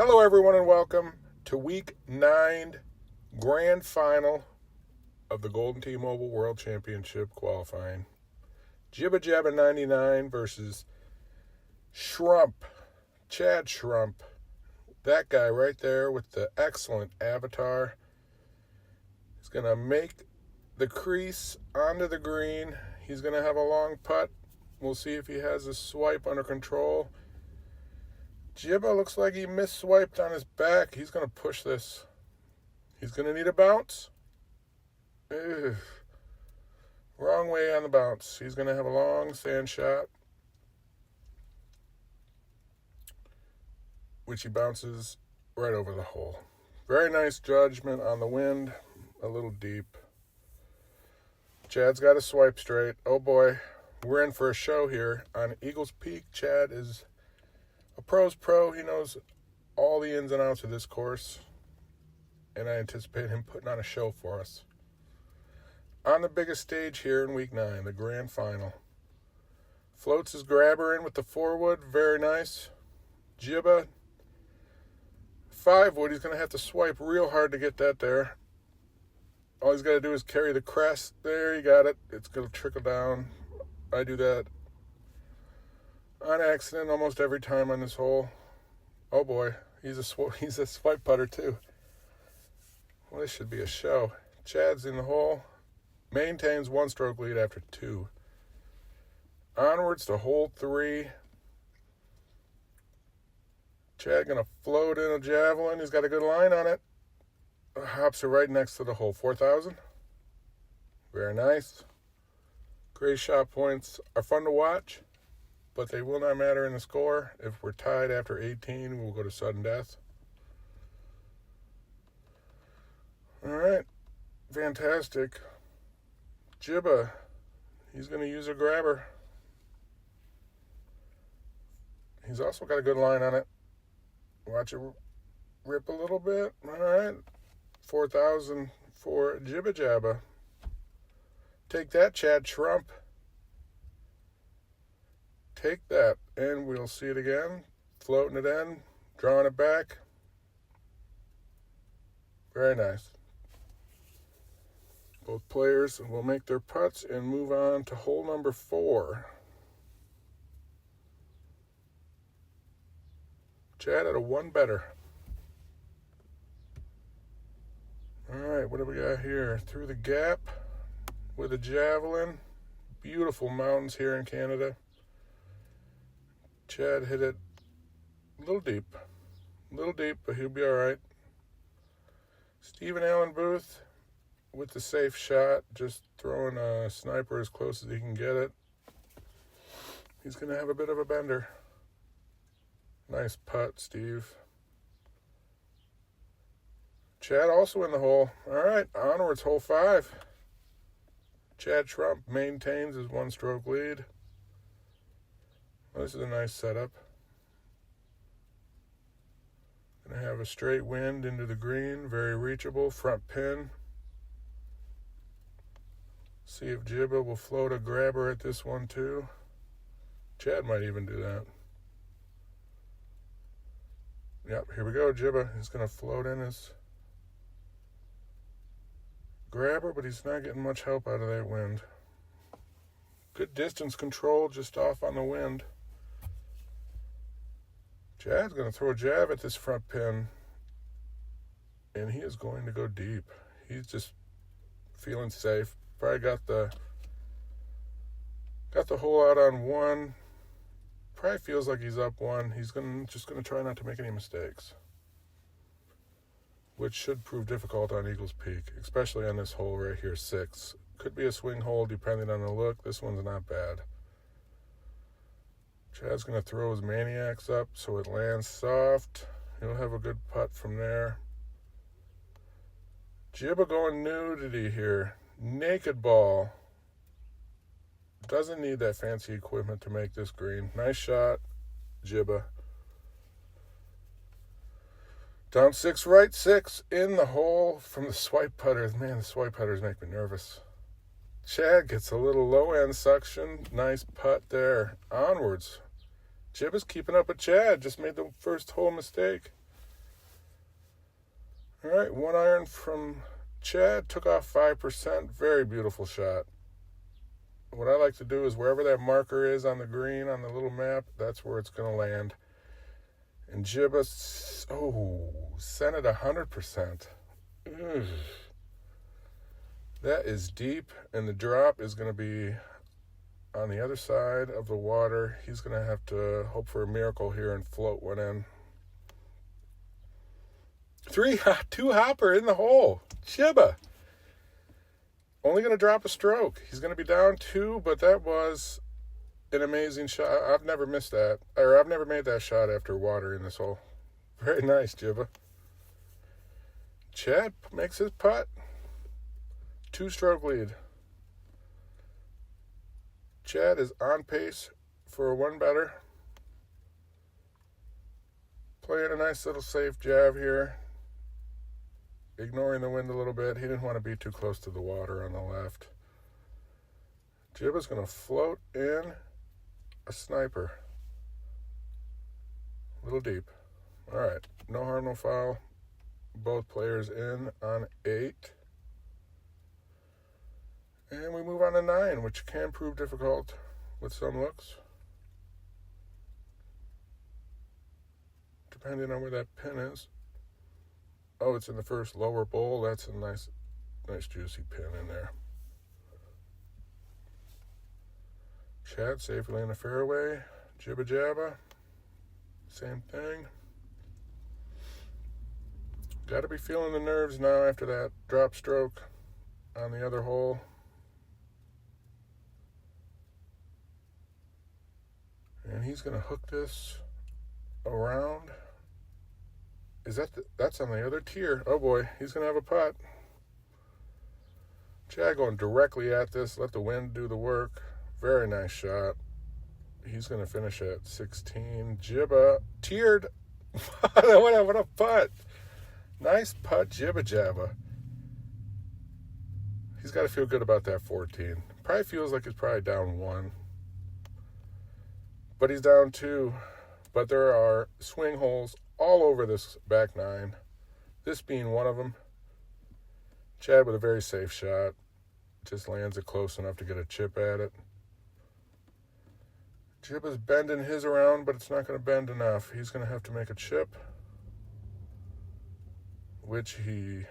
Hello, everyone, and welcome to Week 9 Grand Final of the Golden Tee Mobile World Championship qualifying. JibbaJabba99 versus Schrump, Chad Schrump. That guy right there with the excellent avatar. He's going to make the crease onto the green. He's going to have a long putt. We'll see if he has his swipe under control. Jibba looks like he misswiped on his back. He's going to push this. He's going to need a bounce. Ugh. Wrong way on the bounce. He's going to have a long sand shot, which he bounces right over the hole. Very nice judgment on the wind. A little deep. Chad's got a swipe straight. Oh boy, we're in for a show here on Eagles Peak. Chad is a pro's pro. He knows all the ins and outs of this course, and I anticipate him putting on a show for us. On the biggest stage here in Week 9, the Grand Final. Floats his grabber in with the 4-wood. Very nice. Jibba, 5-wood. He's going to have to swipe real hard to get that there. All he's got to do is carry the crest. There, you got it. It's going to trickle down. I do that on accident almost every time on this hole. Oh boy, he's a swipe putter too. Well, this should be a show. Chad's in the hole. Maintains 1-stroke lead after 2. Onwards to hole 3. Chad gonna float in a javelin. He's got a good line on it. Hops it right next to the hole. 4,000. Very nice. Great shot points are fun to watch, but they will not matter in the score. If we're tied after 18, we'll go to sudden death. All right. Fantastic. Jibba, he's going to use a grabber. He's also got a good line on it. Watch it rip a little bit. All right. 4,000 for JibbaJabba. Take that, Chad Schrump. Take that, and we'll see it again. Floating it in, drawing it back. Very nice. Both players will make their putts and move on to hole number 4. Chad at a 1 better. All right, what do we got here? Through the gap with a javelin. Beautiful mountains here in Canada. Chad hit it a little deep, but he'll be all right. Stephen Allen Booth with the safe shot, just throwing a sniper as close as he can get it. He's going to have a bit of a bender. Nice putt, Steve. Chad also in the hole. All right, onwards, hole 5. Chad Schrump maintains his 1-stroke lead. Well, this is a nice setup. Gonna have a straight wind into the green, very reachable, front pin. See if Jibba will float a grabber at this one too. Chad might even do that. Yep, here we go, Jibba. He's gonna float in his grabber, but he's not getting much help out of that wind. Good distance control just off on the wind. Chad's going to throw a jab at this front pin, and he is going to go deep. He's just feeling safe. Probably got the hole out on 1. Probably feels like he's up 1. He's just going to try not to make any mistakes, which should prove difficult on Eagles Peak, especially on this hole right here, 6. Could be a swing hole depending on the look. This one's not bad. Chad's going to throw his maniacs up so it lands soft. He'll have a good putt from there. Jibba going nudity here. Naked ball. Doesn't need that fancy equipment to make this green. Nice shot, Jibba. Down 6 right, 6 in the hole from the swipe putters. Man, the swipe putters make me nervous. Chad gets a little low-end suction. Nice putt there. Onwards. Jibba's keeping up with Chad. Just made the first hole mistake. All right, 1 iron from Chad. Took off 5%. Very beautiful shot. What I like to do is wherever that marker is on the green on the little map, that's where it's going to land. And Jibba, sent it 100%. Ugh. That is deep, and the drop is going to be on the other side of the water. He's going to have to hope for a miracle here and float one in. 2 hopper in the hole. Jibba. Only going to drop a stroke. He's going to be down 2, but that was an amazing shot. I've never missed that. Or I've never made that shot after water in this hole. Very nice, Jibba. Chad makes his putt. 2-stroke lead. Chad is on pace for a 1-better. Playing a nice little safe jab here. Ignoring the wind a little bit. He didn't want to be too close to the water on the left. Jibba's going to float in a sniper. A little deep. All right. No harm, no foul. Both players in on 8. And we move on to 9, which can prove difficult with some looks. Depending on where that pin is. Oh, it's in the first lower bowl. That's a nice juicy pin in there. Chad safely in the fairway. JibbaJabba. Same thing. Got to be feeling the nerves now after that drop stroke on the other hole. And he's going to hook this around. That's on the other tier. Oh boy, he's going to have a putt. Chad going directly at this. Let the wind do the work. Very nice shot. He's going to finish at 16. Jibba tiered. What a putt. Nice putt, JibbaJabba. He's got to feel good about that 14. Probably feels like he's probably down 1. But he's down 2. But there are swing holes all over this back 9. This being one of them. Chad with a very safe shot. Just lands it close enough to get a chip at it. Jibba's bending his around, but it's not going to bend enough. He's going to have to make a chip, which he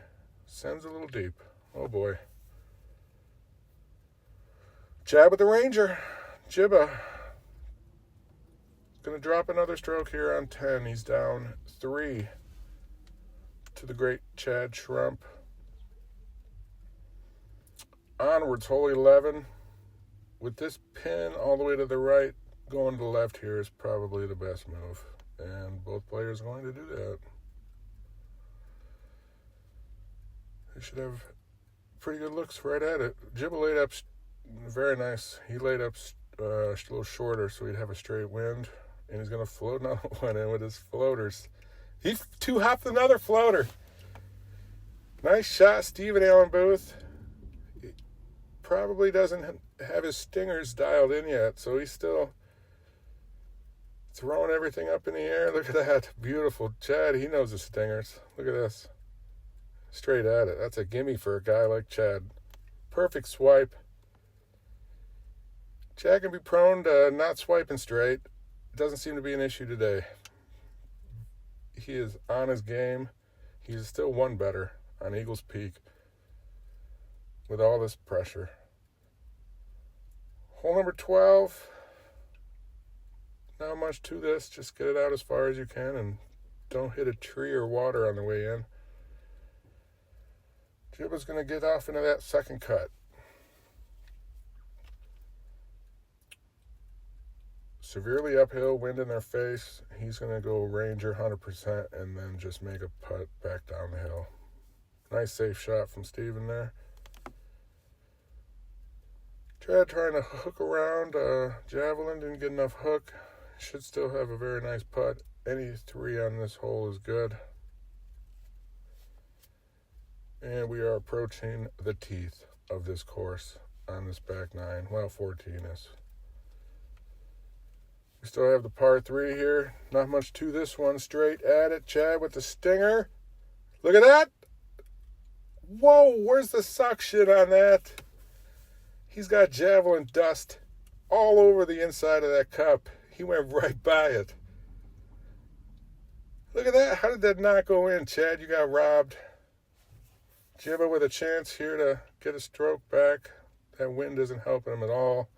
sends a little deep. Oh boy. Chad with the Ranger. Jibba going to drop another stroke here on 10. He's down 3 to the great Chad Schrump. Onwards, hole 11. With this pin all the way to the right, going to the left here is probably the best move. And both players are going to do that. They should have pretty good looks right at it. Jibba laid up very nice. He laid up a little shorter so he'd have a straight wind. And he's going to float another one in with his floaters. He 2-hopped another floater. Nice shot, Stephen Allen Booth. He probably doesn't have his stingers dialed in yet, so he's still throwing everything up in the air. Look at that. Beautiful. Chad, he knows his stingers. Look at this. Straight at it. That's a gimme for a guy like Chad. Perfect swipe. Chad can be prone to not swiping straight. Doesn't seem to be an issue today. He is on his game. He's still 1-better on Eagles Peak with all this pressure. Hole number 12. Not much to this. Just get it out as far as you can and don't hit a tree or water on the way in. Jibba's going to get off into that second cut. Severely uphill, wind in their face. He's going to go Ranger 100% and then just make a putt back down the hill. Nice safe shot from Steven there. Chad trying to hook around. Javelin didn't get enough hook. Should still have a very nice putt. Any 3 on this hole is good. And we are approaching the teeth of this course on this back 9. Well, 14 is. We still have the par 3 here. Not much to this one. Straight at it. Chad with the stinger. Look at that. Whoa, where's the suction on that? He's got javelin dust all over the inside of that cup. He went right by it. Look at that. How did that not go in, Chad? You got robbed. Jibba with a chance here to get a stroke back. That wind isn't helping him at all.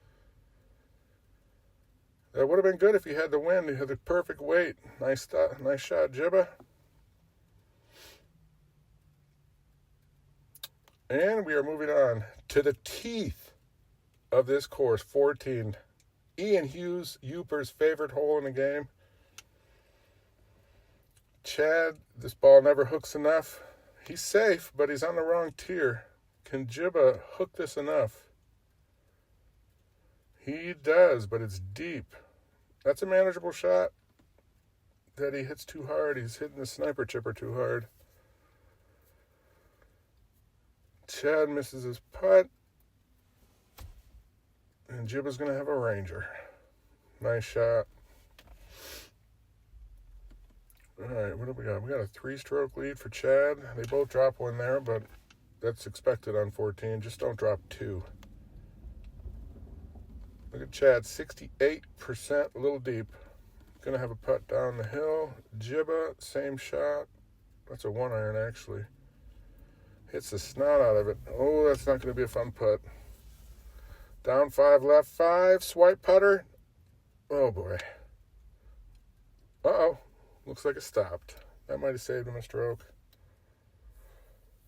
That would have been good if he had the wind. He had the perfect weight. Nice shot, Jibba. And we are moving on to the teeth of this course, 14. Ian Hughes, Uper's favorite hole in the game. Chad, this ball never hooks enough. He's safe, but he's on the wrong tier. Can Jibba hook this enough? He does, but it's deep. That's a manageable shot. That he hits too hard. He's hitting the sniper chipper too hard. Chad misses his putt. And Jibba's going to have a Ranger. Nice shot. All right, what do we got? We got a 3-stroke lead for Chad. They both drop one there, but that's expected on 14. Just don't drop 2. Look at Chad, 68%, a little deep. Going to have a putt down the hill. Jibba, same shot. That's a 1-iron, actually. Hits the snot out of it. Oh, that's not going to be a fun putt. Down 5, left 5, swipe putter. Oh, boy. Uh-oh. Looks like it stopped. That might have saved him a stroke.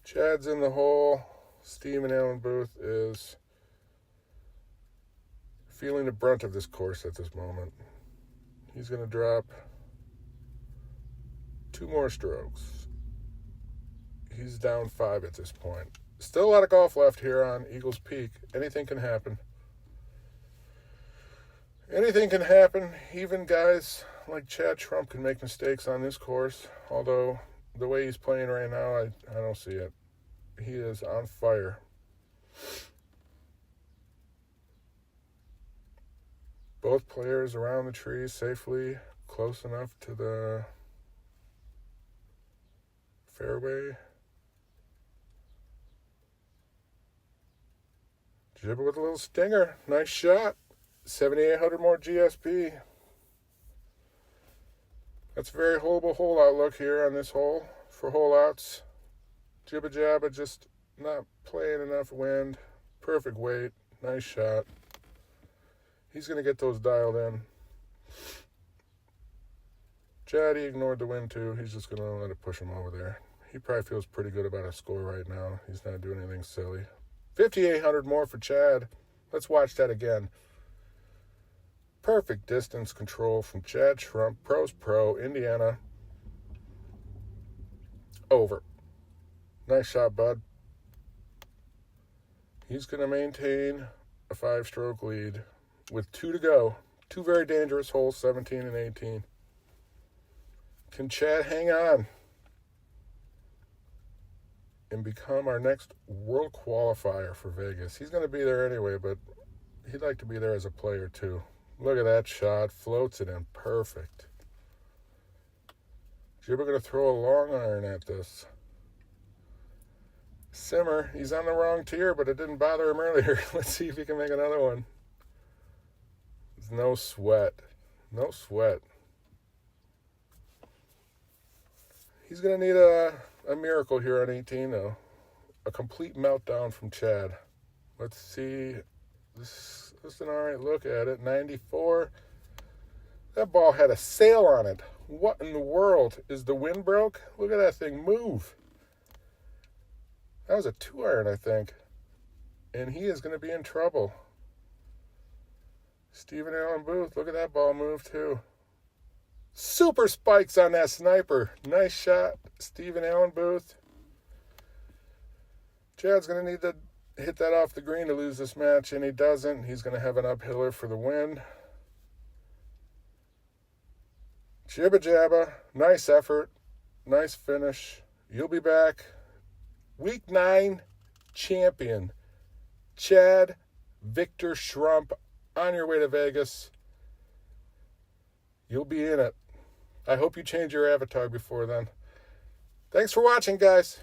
Chad's in the hole. Stephen Allen Booth is feeling the brunt of this course at this moment. He's going to drop 2 more strokes. He's down 5 at this point. Still a lot of golf left here on Eagles Peak. Anything can happen. Anything can happen. Even guys like Chad Schrump can make mistakes on this course. Although the way he's playing right now, I don't see it. He is on fire. Both players around the tree safely, close enough to the fairway. Jibba with a little stinger. Nice shot. 7,800 more GSP. That's a very holeable hole outlook here on this hole for hole outs. JibbaJabba just not playing enough wind. Perfect weight. Nice shot. He's going to get those dialed in. Jaddy ignored the wind too. He's just going to let it push him over there. He probably feels pretty good about his score right now. He's not doing anything silly. 5,800 more for Chad. Let's watch that again. Perfect distance control from Chad Schrump, Pros Pro, Indiana. Over. Nice shot, bud. He's going to maintain a 5-stroke lead with 2 to go. 2 very dangerous holes, 17 and 18. Can Chad hang on and become our next world qualifier for Vegas? He's going to be there anyway, but he'd like to be there as a player too. Look at that shot. Floats it in. Perfect. Jibba going to throw a long iron at this. Simmer. He's on the wrong tier, but it didn't bother him earlier. Let's see if he can make another one. There's no sweat. No sweat. He's going to need a miracle here on 18, though. A complete meltdown from Chad. Let's see. This is an all right look at it. 94. That ball had a sail on it. What in the world? Is the wind broke? Look at that thing move. That was a 2-iron, I think. And he is going to be in trouble. Stephen Allen Booth, look at that ball move too. Super spikes on that sniper. Nice shot, Stephen Allen Booth. Chad's going to need to hit that off the green to lose this match, and he doesn't. He's going to have an uphiller for the win. JibbaJabba, nice effort. Nice finish. You'll be back. Week 9 champion, Chad Victor Schrump, on your way to Vegas. You'll be in it. I hope you change your avatar before then. Thanks for watching, guys.